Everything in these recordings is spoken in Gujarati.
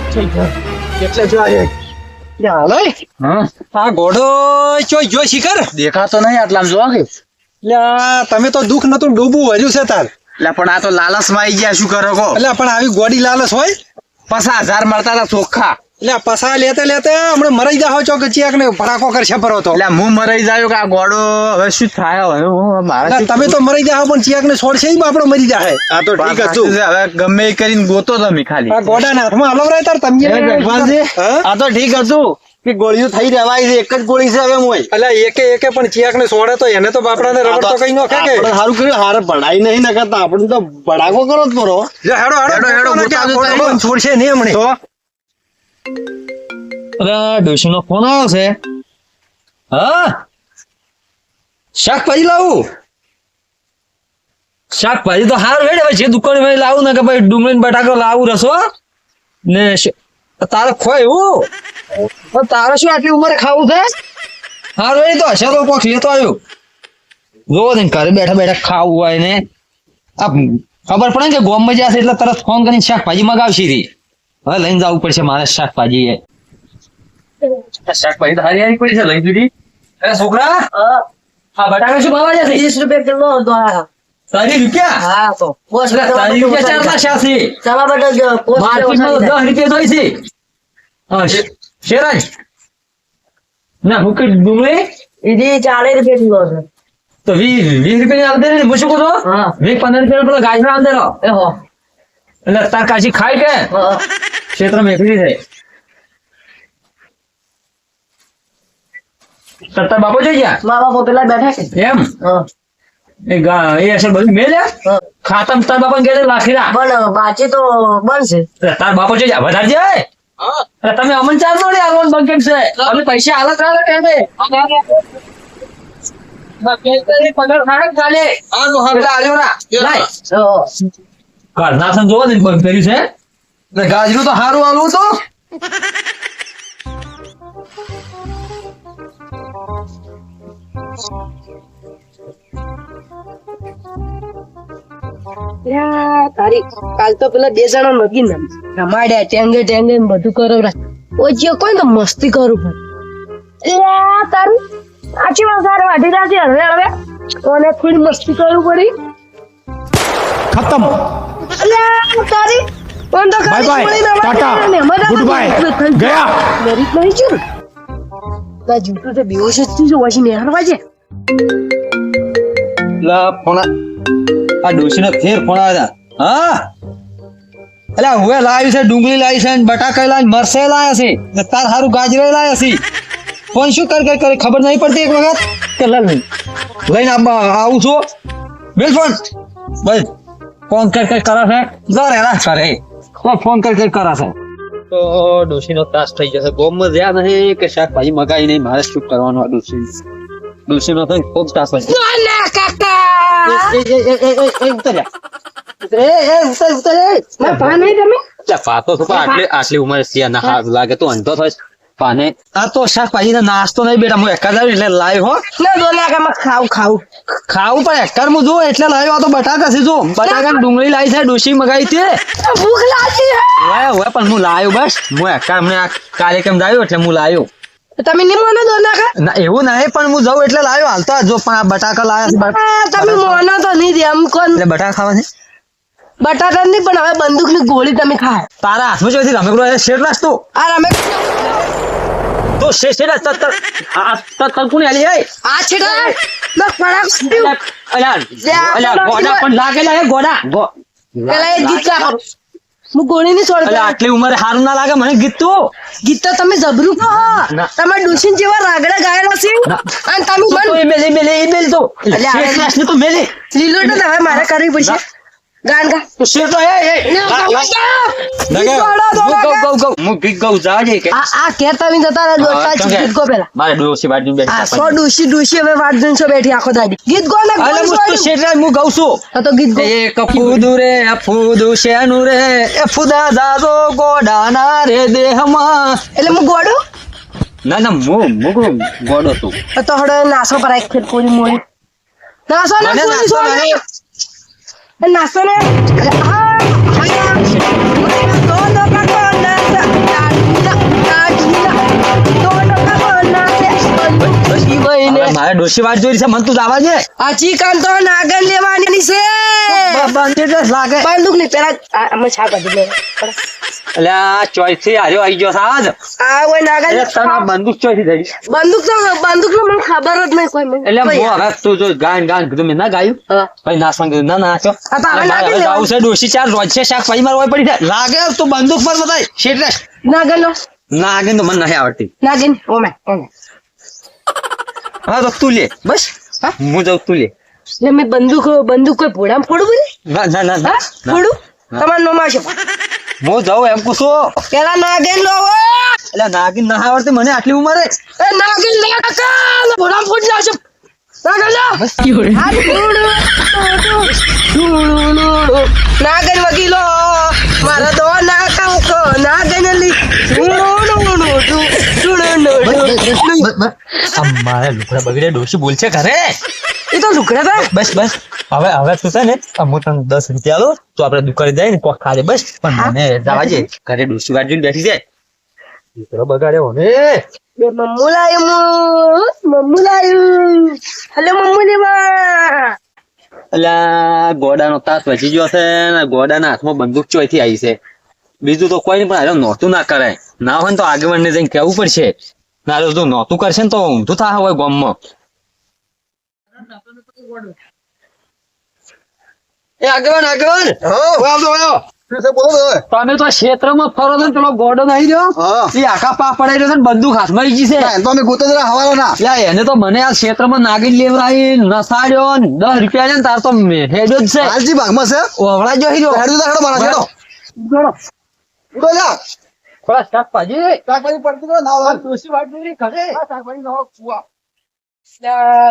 એટલે જો આ ઘોડો ચોઈ જો શિખર દેખાતો નહીં આટલામાં જોવા કે તમે તો દુઃખ નતું ડૂબવું વર્યું છે તાર એટલે પણ આ તો લાલચમાં આવી ગયા શું કરો કો એટલે પણ આવી ગોડી લાલચ હોય 50,000 મળતા હતા ચોખ્ખા એટલે પસા લેતે લેતે હમણાં મરાઈ જાવ છો કે ચિયાક ને ભડાકો કરશે પરો તો એટલે હું મરાઈ જાયો કે આ ગોડો હવે શું થાય હવે મારા તમે તો મરાઈ જાવ પણ ચિયાક ને છોડશે ઈ આપણો મરી જાય આ તો ઠીક હતું હવે ગમે એ કરીને ગોતો તમે ખાલી આ ગોડાના હાથમાં હાલો રહે તાર તમે આ તો ઠીક હતું કે ગોળીઓ થઈ રહેવાય છે એક જ ગોળી છે હવે મોય એટલે એકે પણ ચિયાક ને છોડે તો એને તો બાપડાને રબડ તો કઈ નો કે સારું કર્યું હારે ભણાઈ નહીં ન કરતા આપણે તો ભડાકો કરો જ પરો હેડો છોડશે નહીં હમણે તો અરે ડોશીનો ફોન આવ્યો છે હા શાકભાજી લાવું શાકભાજી તો હાર વેડે ભાઈ જે દુકાન ભાઈ લાવું ને કે ભાઈ ડુંગળી બટાકો લાવું રસો ને તારે ખોય એવું તારે શું આટલી ઉંમરે ખાવું છે હાર વેડી તો હશે તો કોક લેતો આવ્યો જોવો ને ઘરે બેઠા બેઠા ખાવું હોય ને આ ખબર પડે કે ગોમ માં જશે એટલે તરત ફોન કરીને શાકભાજી મગાવશી હતી હવે લઈને જવું પડશે મારે શાકભાજી શાકભાજી તો હારી હારી પડી છે લઈ દીધી અરે છોકરા હા બટાકા શું ભાવ છે 30 રૂપિયા કિલો દ્વારા 30 રૂપિયા હા તો 30 રૂપિયા ચાર માં શાસી ચાલા બટા માર્કેટમાં 10 રૂપિયા જોઈ છે હા શેરાજ ના હુકે ડુંગળી ઈદી 40 રૂપિયા કિલો છે તો 20 રૂપિયા આલ દે ને મુશું કો તો હા 15 રૂપિયા પેલો ગાજર આલ દે રો એ હો એટલે તાર કાચી ખાઈ કે હા ક્ષેત્ર મેકડી છે તાર બાપો જોઈ ગયા મા બાપો પેલા બેઠા છે એમ હા એ અસર બધું મેલ્યા હા ખાતમ તાર બાપા ઘેરે લાખીરા પણ બાકી તો બનશે તાર બાપો જોઈ જા વધારે જાય તમે અમન ચાર દોડે આવવાનું બંકેમ છે અમે પૈસા હાલત રાલે ટાઈમે પગાર ખાડક ચાલે પેલા આલ્યો ના ઘર ના સમજો ને બંધ કર્યું છે એટલે ગાજરું તો સારું આલું તો તારી કાલ તો પેલા 2 જણા નગી ને રમાડ્યા ટેંગે ટેંગે ને બધું કરાવરા ઓજ્યો કોઈ તો મસ્તી કરું પણ તારું આછી વાસાર વાટી રાજી હવે ઓને થોડી મસ્તી કરવું પડી ખતમ તારી કોણ તો bye bye tata good bye ગયા મેરી નહીં છું ના જૂઠું તો બેહોશ જ છું વાસી ને હરવા છે લા ફોન આ ડોશીનો ફેર ફોન આવ્યા હા એટલે હવે લાવી છે ડુંગળી લાવી છે બટાકા લાવી મરસે લાયા છે ને તાર હારું ગાજરે લાયા છે ફોન શું કરે ખબર નહીં પડતી એક વખત કે લઈને આવું છું બિલ ફોન બસ ફોન કરે છે જરે ના કરે ફોન કરે છે તો ડોશીનો ત્રાસ થઈ જશે ગોમમાં જ્યાં નહીં કે શાકભાજી મગાઈ નહીં મારે શું કરવાનું આ ડોશીનો તો ખૂબ ત્રાસ હોય આટલી ઉંમરે સિયા ના હાથ લાગે તો અંધો થાય પાને આ તો શાકભાજી નો નાસ્તો નહીં બેટા હું એકાદ એટલે લાવ્યો હો ખાવું પણ એકર હું જોઉં એટલે લાવ્યો આ તો બટાકા છે જો બટાકા ડુંગળી લાવી છે ડોશી મગાવી છે ભૂખ લાગી હવે પણ હું લાવ્યો બસ હું એકર મેં આ કાર્યક્રમ લાવ્યો એટલે હું લાવ્યો તમે નહીં મોનો દો ના એવું નહીં પણ હું જઉં એટલે લાવ્યો હાલતો જો પણ આ બટાકા લાવ્યા તમે મોનો તો નહીં દે એમ કોણ એટલે બટાકા ખાવા છે બટાટા નહીં પણ હવે બંદૂક ની ગોળી તમે ખાય તારા હાથમાં જોઈતી રમેકડો શેર નાખતો આ રમે તો શેર કોને આલી હે આ છેડા ના પડાક ગોડા પણ લાગેલા હે ગોડા પેલા એ ગીત ગાઓ હું ગોળી ની છોડ આટલી ઉંમરે હારું ના લાગે મને ગીત તો તમે જબરું કહો તમે ડુસીન જેવા રાગડા ગાયેલા છે અને તમે મેલે તો તો મેલે લીલો તો હવે મારે કરવી પડશે ગાન ગા તો શેર તો હું ગીત ગાઉં જાજે કે આ કે તમે જતા રહે દોડતા ગીત ગો પેલા મારે ડોસી બાજુ બેઠા આ સો ડુસી હવે વાટ જણસો બેઠી આખો દાડી ગીત ગો ને અલે હું તો શેર હું ગાઉં છું તો ગીત ગો એ કફૂદુ રે અફૂદુ શેનું રે એ ફુદા દાદો ગોડાના રે દેહમાં એટલે હું ગોડો ના ગોડો તું તો હડે નાસો કરાય ખેત કોરી મોરી નાસો ને નાસો ને ડોશી વાત જોઈ છે મને તું જવા દે હજી કાન તો નાગન લેવાની છે બંધ લાગે બંદૂક ની પેલા અમે છા કરી દે એટલે આ ચોઈસ થી હાર્યો આવી ગયો સાજ આ ઓય નાગન એટલે તને આ બંદૂક ચોઈસ થઈ બંદૂક તો મને ખબર જ નહીં કોઈ મને એટલે હું હવે તું જો ગાન કીધું મેં ના ગાયું ભાઈ નાસવાનું કીધું ના નાચો આ તો હવે નાગન લેવાનું. જાવું છે ડોશી ચાર રોજ છે શાક પાઈ મારવા પડી જાય લાગે તું બંદૂક પર બતાય શેટ નાગન લો ના આગે તો મને નહીં આવડતી નાગન ઓમે હા તો તું લે બસ હા હું જાઉં તું લે એટલે મેં બંદૂક કોઈ ભોડામાં ફોડું બોલી ના ના ના હા ફોડું તમાર નો મારશો હું જાઉં એમ પૂછો પેલા નાગન લો એટલે નાગીન ના આવડતી મને આટલી ઉંમરે એ નાગન લે કાકા ભોડામાં ફોડી નાખશો નાગન લો આ નાગન વગીલો મારા દો ના કાકો નાગન લી મારા લુકડા બગડે ડોશી બોલ છે ઘરે એ તો લુકડા હતા બસ બસ હવે તું છે ને હું તને 10 રૂપિયા આલો તો આપણે દુકાને જઈએ ને કોક ખાજે બસ પણ મને જવા દે ઘરે ડોશી વાત જોઈને બેઠી જાય લુકડો બગાડ્યો ને બે મમ્મુ લાયું હલે મમ્મુ લેવા અલ્યા ગોડાનો તાસ વચી ગયો છે ને ગોડાના હાથમાં બંદૂક ચોઈથી આવી છે બીજું તો કોઈ નહીં પણ હારે નહોતું ના કરાય ના હોય ને તો આગેવાનને જઈને કહેવું પડશે ના જો નહોતું કરશે ને તો ઊંધું થા હોય ગામમાં એ આગેવાન તમે તો ક્ષેત્રમાં ફરો છો ને પેલો ગોડો નહીં રહ્યો એ આખા પા પડાઈ રહ્યો છે ને બંદૂક હાથમાં આવી ગઈ છે યા એને તો મને આ ક્ષેત્રમાં નાગી લેવરાઈ નસાડ્યો ને 10 રૂપિયા છે ને તાર તો હેડ્યો જ છે ઓવળા જો હીરો થોડા શાકભાજી ડોશી વાત જોઈ ઘરે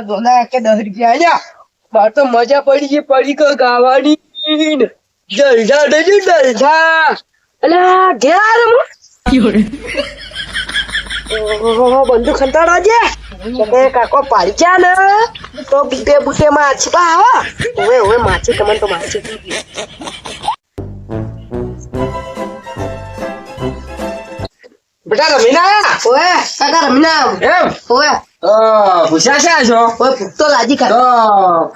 દોના કે 10 રૂપિયા આલ્યા બાર તો મજા પડી ગઈ પડી કે ગાવાની જલધા દેજો જલધા અલા ઘેર ઓહો બંદૂક ખંતાડા જે કે કાકો પાડી જા ને તો બીબે બુટે માછી પા આવા ઓવે માછી તમને તો માછી બેટા રમીના ઓએ કાકા રમીના એમ ઓએ પૂછ્યા છે છો ઓએ પુખ્તો લાજી તો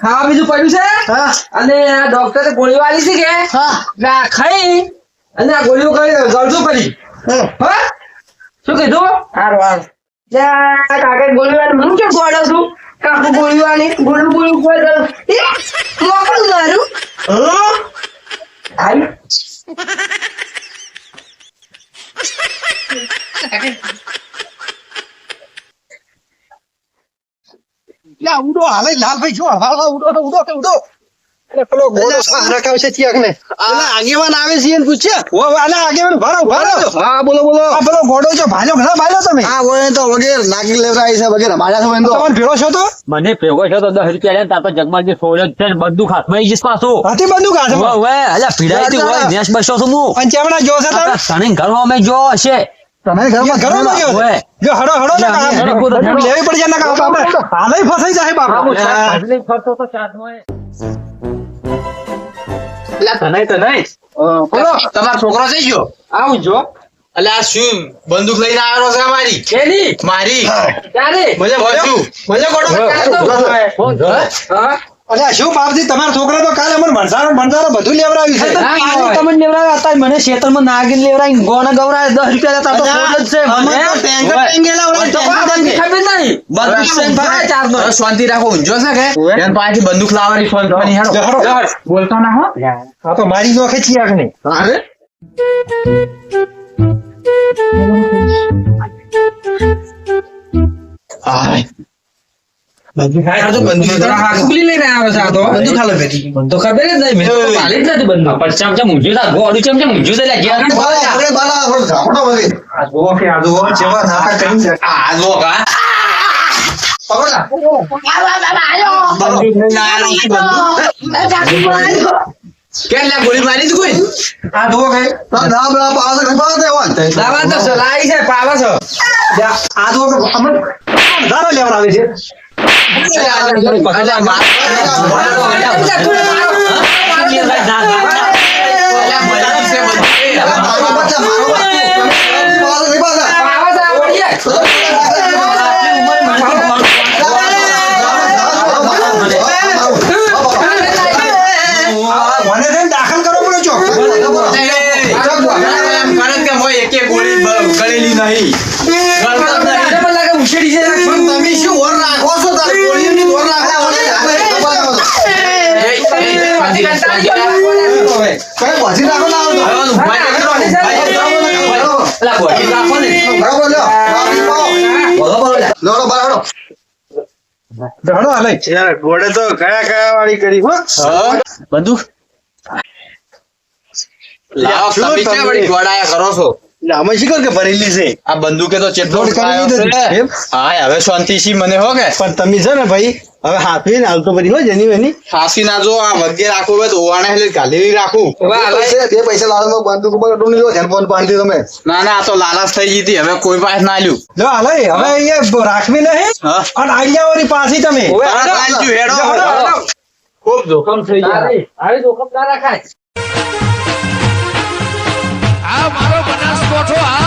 ખાવા બીજું પડ્યું છે હા અને આ ડોક્ટરે ગોળીઓ આલી છે કે હા ના ખાઈ અને આ ગોળીઓ કરી ગળજો કરી હા શું કીધું હારું હારું જા કાકા ગોળીવાળી હું કે ગોળો છું કાકુ ગોળીવાળી ગોળું કોઈ કર એ મોકલું મારું આઈ લાલભાઈ શું ઉડો પેલો ગોળો સારા કાવ છે ચિયાક ને આગેવાન આવે છે એને પૂછે આગેવાન ભારો હા બોલો આ પેલો ગોળો છે ભાલ્યો ઘણા ભાલ્યો તમે હા ઓય તો વગેરે નાગી લેવરાઈ છે વગેરે માર્યા છે તો તમારે ભેળો છો તો મને ભેગો છે તો 10 રૂપિયા લે તાર તો જગમાજી સોળ્યો જ છે ને બંદૂક હાથમાં આવી જઈશ પાછું હાથી બંદૂક હાથે ઓવે અલ્યા પીડાઈતી હોય નેસ બસો છું હું પંચામણા જો છે તમે તને ઘરમાં અમે જો હશે તમે ઘરમાં ગયો ઓવે જો હડો હેડો. લેવી પડી જાય ના કામ હાલે ફસાઈ જાય બાપા બોલો તમારો છોકરો થઈ ગયો આવજો એટલે આ શું બંદૂક લઈને આવ્યો છે અમારી કેની મારી ક્યારે મને બોલ્યું મને ગોળો અરે શું બાપજી તમારા છોકરા તો કાલે મને ભણસારો બધું લેવડાવ્યું છે તમને લેવડાવ્યા હતા મને ક્ષેત્રમાં નાગીન લેવડાવી ગોના ગવરાય 10 રૂપિયા લેતા તો ખોટ જ છે મને ખબર નહીં બંદૂક છે ને ભાઈ ચારનો શાંતિ રાખો ઊંઝો છે કે એન પાસેથી બંદૂક લાવવાની ફોન કરી હેડો બોલતો ના હો હા તો મારી નો ખેંચી આગ નહીં અરે આય બંદૂક તો બંદૂક તો કુકલી લઈને આવ્યો છે આ તો બંદૂક ખાલો બેટી તો ખબર જ નહીં મેં તો પાલી જ નથી બંદૂક પણ ચમચમ ઊંઝું था ગોળું ચમચમ ઊંઝું છે લે ઘેર આ જુઓ કે આ જુઓ જેવા નાટક કરી છે આ જુઓ કા કેટલા ગોળી મારી તું કોઈ આ જુઓ કે દાવા તો સલાઈ છે પાવા છો આ જુઓ કે અમે ધારો લેવડાવે છે મને કે મોય એકે ગોળી ગળેલી નહીં ગળતા જ નહીં. મને લાગે ઉછેડી છે પણ તમે શું ઓર રાખો છો તાર ગોળીઓની ઓર રાખો હવે કઈ પછી રાખો ના આવતો પેલા બોડી રાખો ને બરાબર લ્યો બરોબર લે. લોડો બરાડો ધડો હાલે યાર ગોળે તો કયા વાળી કરી હો બંદૂક લાવો તમે ક્યાં વળી ગોળાયા કરો છો અમે શી કે ભરેલી છે આ બંદૂકે તો ચેટલો લોડ કરી ઉઠાયો લીધો છે. એમ? હા હવે શાંતિથી મને હો કે પણ તમે છે ને ભાઈ હવે હાથવીને હાલતો બધી હોય જેની એની ફાંસી ના જો આ વગે રાખવું હોય તો ઓવાણે એટલે ગાલી રાખું તે પૈસા લાવો બંદૂક ઉપર ડૂંડી લો ધ્યાન ફોન બાંધી તમે ના ના આ તો લાલાશ થઈ ગઈ હતી હવે કોઈ પાસે ના લ્યું જો હાલે હવે અહીંયા રાખવી નહીં હા અને આઈડિયા વાળી પાછી તમે તરત આલજો, હેડો. ખૂબ જોખમ થઈ જાય આવી જોખમ ના રાખાય આ મારો બનાસકોઠો આ